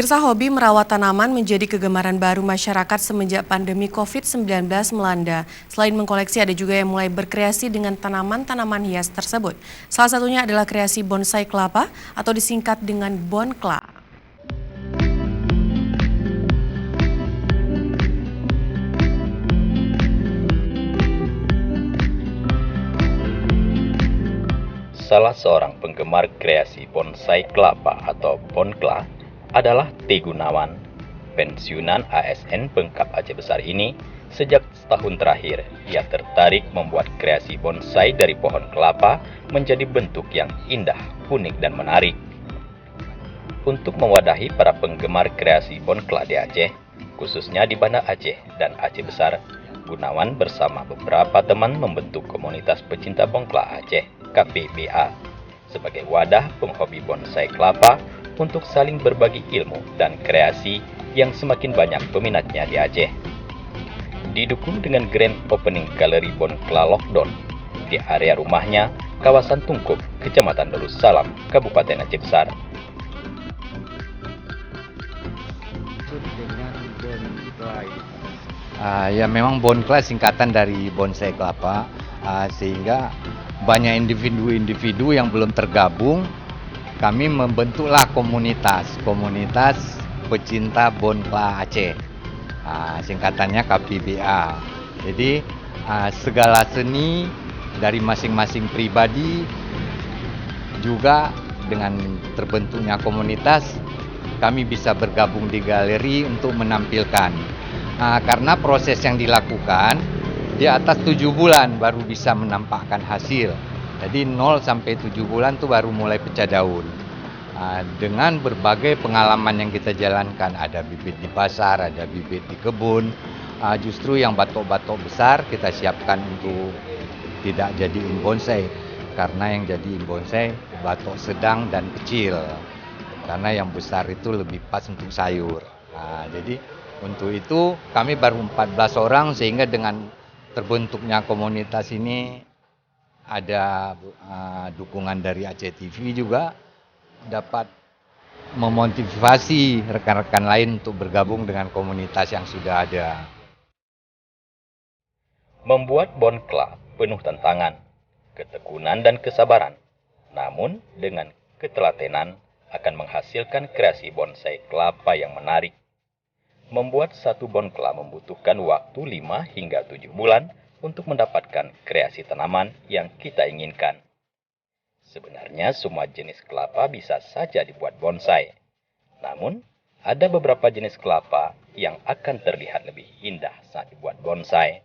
Pemirsa, hobi merawat tanaman menjadi kegemaran baru masyarakat semenjak pandemi COVID-19 melanda. Selain mengkoleksi, ada juga yang mulai berkreasi dengan tanaman-tanaman hias tersebut. Salah satunya adalah kreasi bonsai kelapa atau disingkat dengan bonkla. Salah seorang penggemar kreasi bonsai kelapa atau bonkla adalah T. Gunawan, pensiunan ASN Pemkab Aceh Besar ini. Sejak setahun terakhir, ia tertarik membuat kreasi bonsai dari pohon kelapa menjadi bentuk yang indah, unik, dan menarik. Untuk mewadahi para penggemar kreasi bonkla di Aceh, khususnya di Banda Aceh dan Aceh Besar, Gunawan bersama beberapa teman membentuk komunitas pecinta bonkla Aceh, KPBA, sebagai wadah penghobi bonsai kelapa untuk saling berbagi ilmu dan kreasi yang semakin banyak peminatnya di Aceh. Didukung dengan grand opening galeri bonkla lockdown di area rumahnya, kawasan Tungkup, Kecamatan Darussalam, Kabupaten Aceh Besar. Ya memang bonkla singkatan dari bonsai kelapa, sehingga banyak individu-individu yang belum tergabung. Kami membentuklah komunitas pecinta bonkla Aceh, singkatannya KPBA. Jadi segala seni dari masing-masing pribadi juga dengan terbentuknya komunitas, kami bisa bergabung di galeri untuk menampilkan. Karena proses yang dilakukan di atas 7 bulan baru bisa menampakkan hasil. Jadi 0 sampai 7 bulan itu baru mulai pecah daun. Dengan berbagai pengalaman yang kita jalankan, ada bibit di pasar, ada bibit di kebun. Justru yang batok-batok besar kita siapkan untuk tidak jadiin bonsai, karena yang jadiin bonsai batok sedang dan kecil. Karena yang besar itu lebih pas untuk sayur. Jadi untuk itu kami baru 14 orang, sehingga dengan terbentuknya komunitas ini ada dukungan dari Aceh TV juga, dapat memotivasi rekan-rekan lain untuk bergabung dengan komunitas yang sudah ada. Membuat bonkla penuh tantangan, ketekunan, dan kesabaran. Namun dengan ketelatenan akan menghasilkan kreasi bonsai kelapa yang menarik. Membuat satu bonkla membutuhkan waktu 5 hingga 7 bulan untuk mendapatkan kreasi tanaman yang kita inginkan. Sebenarnya semua jenis kelapa bisa saja dibuat bonsai. Namun, ada beberapa jenis kelapa yang akan terlihat lebih indah saat dibuat bonsai.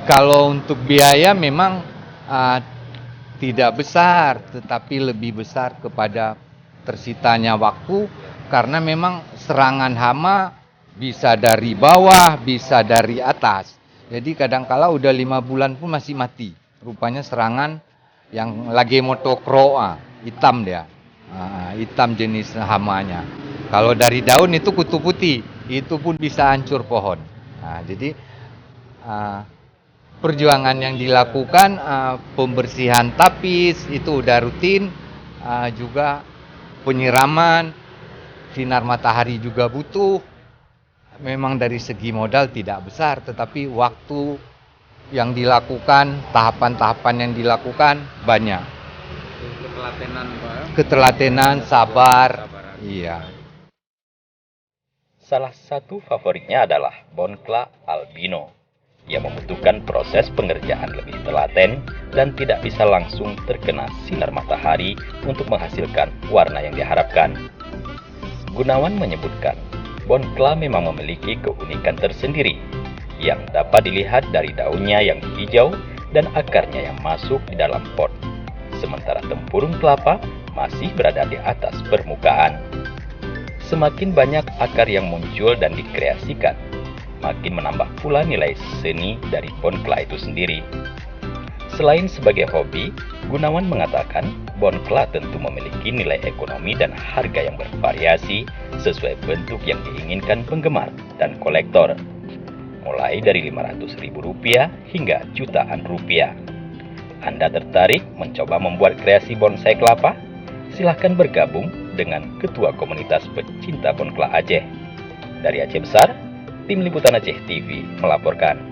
Kalau untuk biaya memang tidak besar, tetapi lebih besar kepada tersitanya waktu, karena memang serangan hama bisa dari bawah, bisa dari atas. Jadi kadangkala udah 5 bulan pun masih mati. Rupanya serangan yang lagi motokro, hitam dia, hitam jenis hamanya. Kalau dari daun itu kutu putih, itu pun bisa hancur pohon. Jadi perjuangan yang dilakukan, pembersihan tapis itu udah rutin, juga penyiraman, sinar matahari juga butuh. Memang dari segi modal tidak besar, tetapi waktu yang dilakukan, tahapan-tahapan yang dilakukan banyak. Ketelatenan, sabar. Iya. Salah satu favoritnya adalah bonkla albino, yang membutuhkan proses pengerjaan lebih telaten dan tidak bisa langsung terkena sinar matahari untuk menghasilkan warna yang diharapkan. Gunawan menyebutkan, bonkla memang memiliki keunikan tersendiri yang dapat dilihat dari daunnya yang hijau dan akarnya yang masuk di dalam pot, sementara tempurung kelapa masih berada di atas permukaan. Semakin banyak akar yang muncul dan dikreasikan, makin menambah pula nilai seni dari bonkla itu sendiri. Selain sebagai hobi, Gunawan mengatakan bonkla tentu memiliki nilai ekonomi dan harga yang bervariasi sesuai bentuk yang diinginkan penggemar dan kolektor, mulai dari Rp500.000 hingga jutaan rupiah. Anda tertarik mencoba membuat kreasi bonsai kelapa? Silahkan bergabung dengan Ketua Komunitas Pecinta Pohon Kelapa Aceh. Dari Aceh Besar, Tim Liputan Aceh TV melaporkan.